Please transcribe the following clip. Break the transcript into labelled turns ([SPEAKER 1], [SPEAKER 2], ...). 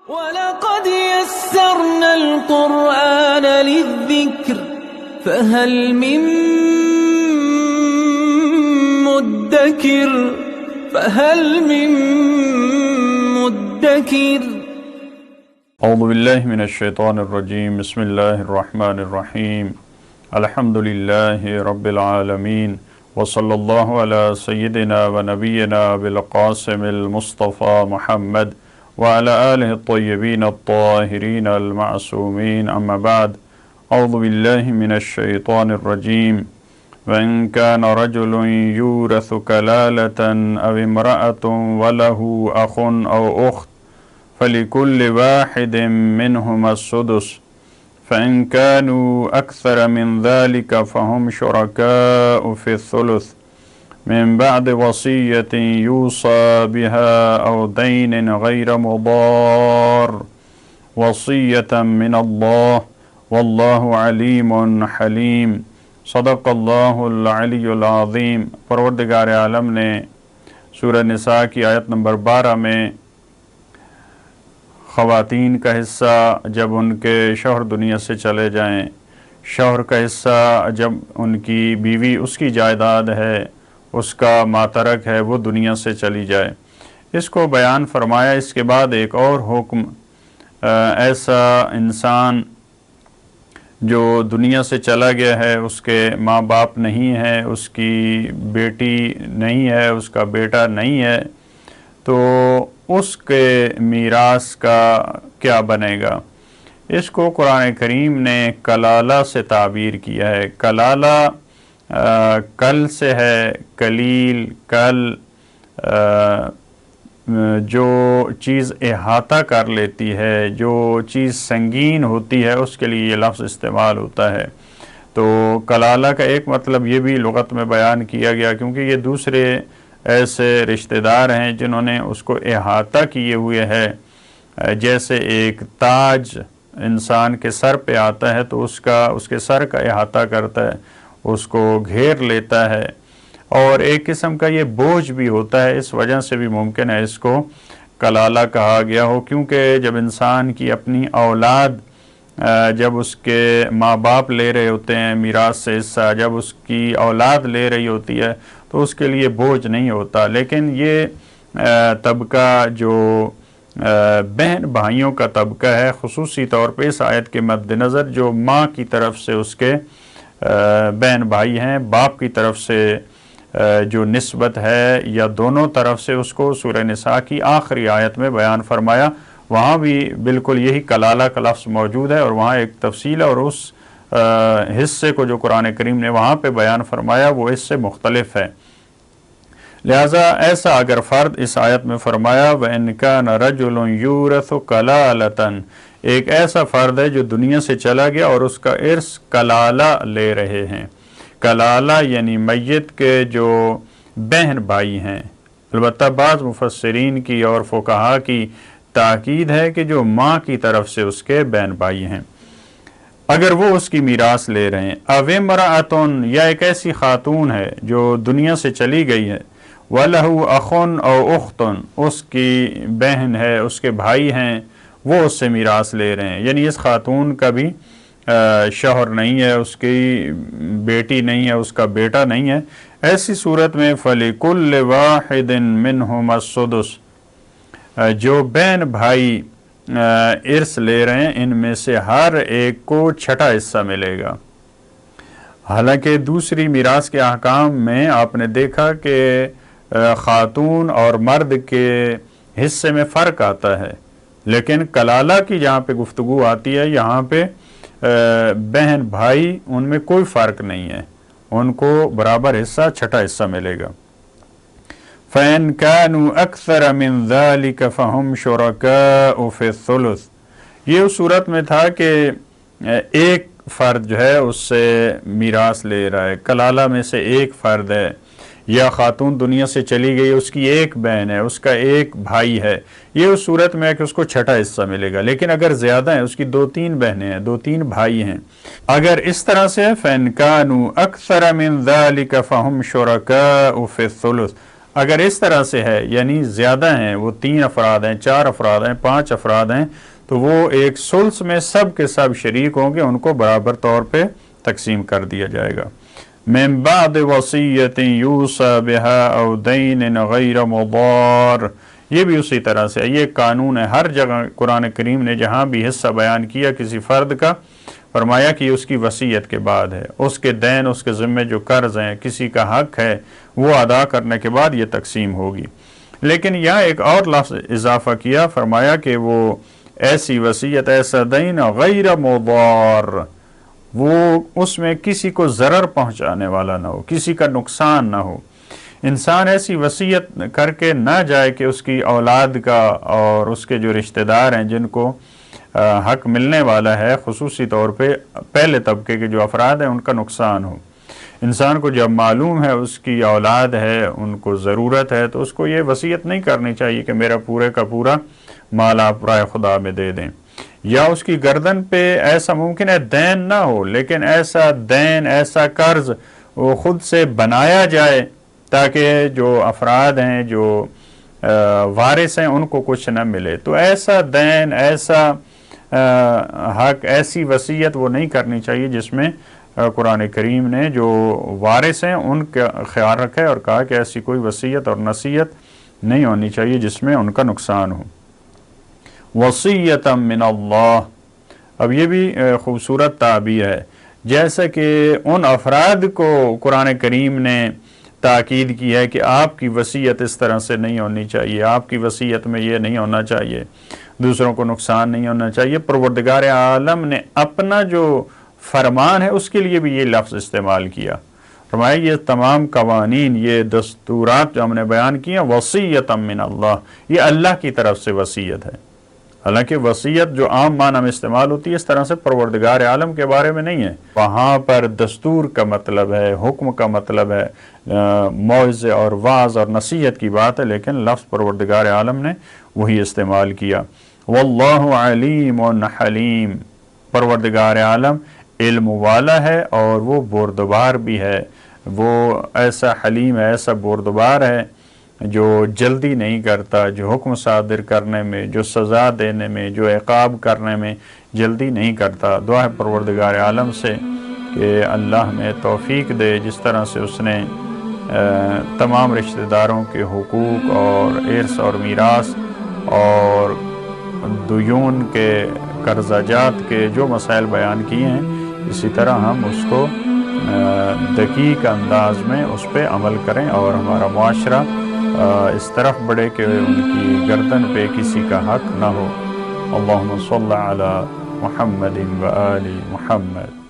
[SPEAKER 1] وَلَقَدْ يَسَّرْنَا الْقُرْآنَ لِلذِّكْرِ فَهَلْ مِن مُدَّكِرٍ
[SPEAKER 2] اعوذ باللہ من الشیطان الرجیم بسم اللہ الرحمن الرحیم الحمد للہ رب العالمین وصلی اللہ علی سیدنا و نبینا بالقاسم المصطفى محمد وعلى آلہ الطیبین الطاہرین المعصومین اما بعد اعوذ باللہ من الشیطان الرجیم وَإِن كَانَ رَجُلٌ يُورَثُ كَلَالَةً أَوْ امْرَأَةٌ وَلَهُ أَخٌ أَوْ أُخْتٌ فَلِكُلِّ وَاحِدٍ مِّنْهُمَا السُّدُسُ فَإِن كَانُوا أَكْثَرَ مِنْ ذَلِكَ فَهُمْ شُرَكَاءُ فِي الثُّلُثِ مِنْ بَعْدِ وَصِيَّةٍ يُوصَى بِهَا أَوْ دَيْنٍ غَيْرَ مُضَارٍّ وَصِيَّةً مِّنَ اللَّهِ وَاللَّهُ عَلِيمٌ حَلِيمٌ صدق اللہ العلی العظیم۔ پروردگار عالم نے سورہ نساء کی آیت نمبر 12 میں خواتین کا حصہ جب ان کے شوہر دنیا سے چلے جائیں، شوہر کا حصہ جب ان کی بیوی اس کی جائیداد ہے، اس کا ماترک ہے، وہ دنیا سے چلی جائے، اس کو بیان فرمایا۔ اس کے بعد ایک اور حکم، ایسا انسان جو دنیا سے چلا گیا ہے، اس کے ماں باپ نہیں ہے، اس کی بیٹی نہیں ہے، اس کا بیٹا نہیں ہے، تو اس کے میراث کا کیا بنے گا؟ اس کو قرآن کریم نے کلالہ سے تعبیر کیا ہے۔ کلالہ کل سے ہے، کلیل، کل، جو چیز احاطہ کر لیتی ہے، جو چیز سنگین ہوتی ہے، اس کے لیے یہ لفظ استعمال ہوتا ہے۔ تو کلالہ کا ایک مطلب یہ بھی لغت میں بیان کیا گیا، کیونکہ یہ دوسرے ایسے رشتہ دار ہیں جنہوں نے اس کو احاطہ کیے ہوئے ہے۔ جیسے ایک تاج انسان کے سر پہ آتا ہے تو اس کے سر کا احاطہ کرتا ہے، اس کو گھیر لیتا ہے، اور ایک قسم کا یہ بوجھ بھی ہوتا ہے۔ اس وجہ سے بھی ممکن ہے اس کو کلالہ کہا گیا ہو، کیونکہ جب انسان کی اپنی اولاد، جب اس کے ماں باپ لے رہے ہوتے ہیں میراث سے حصہ، جب اس کی اولاد لے رہی ہوتی ہے تو اس کے لیے بوجھ نہیں ہوتا۔ لیکن یہ طبقہ جو بہن بھائیوں کا طبقہ ہے، خصوصی طور پہ اس آیت کے مد نظر جو ماں کی طرف سے اس کے بہن بھائی ہیں، باپ کی طرف سے جو نسبت ہے، یا دونوں طرف سے، اس کو سورہ نساء کی آخری آیت میں بیان فرمایا۔ وہاں بھی بالکل یہی کلالہ کا لفظ موجود ہے، اور وہاں ایک تفصیل ہے، اور اس حصے کو جو قرآن کریم نے وہاں پہ بیان فرمایا وہ اس سے مختلف ہے۔ لہٰذا ایسا اگر فرد، اس آیت میں فرمایا وَإِنْ كَانَ رَجُلٌ يُورَثُ كَلَالَةً، ایک ایسا فرد ہے جو دنیا سے چلا گیا اور اس کا ارث کلالہ لے رہے ہیں۔ کلالہ یعنی میت کے جو بہن بھائی ہیں۔ البتہ بعض مفسرین کی اور فقہا کی تاکید ہے کہ جو ماں کی طرف سے اس کے بہن بھائی ہیں، اگر وہ اس کی میراث لے رہے ہیں۔ اَوْ امْرَأَةٌ، یا ایک ایسی خاتون ہے جو دنیا سے چلی گئی ہے، وَلَهُ أَخٌ أَوْ أُخْتٌ، اس کی بہن ہے، اس کے بھائی ہیں، وہ اس سے میراث لے رہے ہیں، یعنی اس خاتون کا بھی شوہر نہیں ہے، اس کی بیٹی نہیں ہے، اس کا بیٹا نہیں ہے۔ ایسی صورت میں فَلِكُلِّ وَاحِدٍ مِّنْهُمَا السُّدُسُ، جو بہن بھائی ارث لے رہے ہیں ان میں سے ہر ایک کو چھٹا حصہ ملے گا۔ حالانکہ دوسری میراث کے احکام میں آپ نے دیکھا کہ خاتون اور مرد کے حصے میں فرق آتا ہے، لیکن کلالہ کی جہاں پہ گفتگو آتی ہے، یہاں پہ بہن بھائی ان میں کوئی فرق نہیں ہے، ان کو برابر حصہ، چھٹا حصہ ملے گا۔ فَإِنْ كَانُوا أَكْثَرَ مِنْ ذَلِكَ فَهُمْ شُرَكَاءُ فِي الثُّلُثِ، یہ اس صورت میں تھا کہ ایک فرد جو ہے اس سے میراث لے رہا ہے، کلالہ میں سے ایک فرد ہے، یا خاتون دنیا سے چلی گئی، اس کی ایک بہن ہے، اس کا ایک بھائی ہے، یہ اس صورت میں ہے کہ اس کو چھٹا حصہ ملے گا۔ لیکن اگر زیادہ ہیں، اس کی 2-3 بہنیں ہیں، 2-3 بھائی ہیں، اگر اس طرح سے فَإِنْ كَانُوا أَكْثَرَ مِنْ ذَلِكَ فَهُمْ شُرَكَاءُ فِي الثُّلُثِ، اگر اس طرح سے ہے یعنی زیادہ ہیں، وہ 3 افراد ہیں، 4 افراد ہیں، 5 افراد ہیں، تو وہ ایک ثلث میں سب کے سب شریک ہوں گے، ان کو برابر طور پہ تقسیم کر دیا جائے گا۔ من بعد وصیت یوصی بها او دین غیر مضار، یہ بھی اسی طرح سے یہ قانون ہے۔ ہر جگہ قرآن کریم نے جہاں بھی حصہ بیان کیا کسی فرد کا، فرمایا کہ اس کی وصیت کے بعد ہے، اس کے دین، اس کے ذمے جو قرض ہیں، کسی کا حق ہے، وہ ادا کرنے کے بعد یہ تقسیم ہوگی۔ لیکن یہاں ایک اور لفظ اضافہ کیا، فرمایا کہ وہ ایسی وصیت، ایسا دین غیر مضار، وہ اس میں کسی کو ضرر پہنچانے والا نہ ہو، کسی کا نقصان نہ ہو۔ انسان ایسی وصیت کر کے نہ جائے کہ اس کی اولاد کا اور اس کے جو رشتہ دار ہیں جن کو حق ملنے والا ہے، خصوصی طور پہ پہلے طبقے کے جو افراد ہیں، ان کا نقصان ہو۔ انسان کو جب معلوم ہے اس کی اولاد ہے، ان کو ضرورت ہے، تو اس کو یہ وصیت نہیں کرنی چاہیے کہ میرا پورے کا پورا مال آپ رائے خدا میں دے دیں، یا اس کی گردن پہ ایسا ممکن ہے دین نہ ہو، لیکن ایسا دین، ایسا قرض وہ خود سے بنایا جائے تاکہ جو افراد ہیں، جو وارث ہیں، ان کو کچھ نہ ملے۔ تو ایسا دین، ایسا حق، ایسی وصیت وہ نہیں کرنی چاہیے جس میں قرآن کریم نے جو وارث ہیں ان کا خیال رکھے اور کہا کہ ایسی کوئی وصیت اور نصیحت نہیں ہونی چاہیے جس میں ان کا نقصان ہو۔ وصیۃ من اللہ، اب یہ بھی خوبصورت تعبیر ہے، جیسا کہ ان افراد کو قرآن کریم نے تاکید کی ہے کہ آپ کی وصیت اس طرح سے نہیں ہونی چاہیے، آپ کی وصیت میں یہ نہیں ہونا چاہیے، دوسروں کو نقصان نہیں ہونا چاہیے۔ پروردگار عالم نے اپنا جو فرمان ہے اس کے لیے بھی یہ لفظ استعمال کیا، فرمایا یہ تمام قوانین، یہ دستورات جو ہم نے بیان کیا، وصیۃ من اللہ، یہ اللہ کی طرف سے وصیت ہے۔ حالانکہ وصیت جو عام معنی میں استعمال ہوتی ہے اس طرح سے پروردگار عالم کے بارے میں نہیں ہے، وہاں پر دستور کا مطلب ہے، حکم کا مطلب ہے، موعظے اور وعظ اور نصیحت کی بات ہے، لیکن لفظ پروردگار عالم نے وہی استعمال کیا۔ واللہ علیم حلیم، پروردگار عالم علم والا ہے اور وہ بردبار بھی ہے، وہ ایسا حلیم ہے، ایسا بردبار ہے جو جلدی نہیں کرتا، جو حکم صادر کرنے میں، جو سزا دینے میں، جو عقاب کرنے میں جلدی نہیں کرتا۔ دعا ہے پروردگار عالم سے کہ اللہ ہمیں توفیق دے، جس طرح سے اس نے تمام رشتہ داروں کے حقوق اور ارث اور میراث اور دیون کے، قرضہ جات کے جو مسائل بیان کیے ہیں، اسی طرح ہم اس کو دقیق انداز میں اس پہ عمل کریں اور ہمارا معاشرہ اس طرف بڑھے کہ ان کی گردن پہ کسی کا حق نہ ہو۔ اللہم صلی علی محمد و آل محمد۔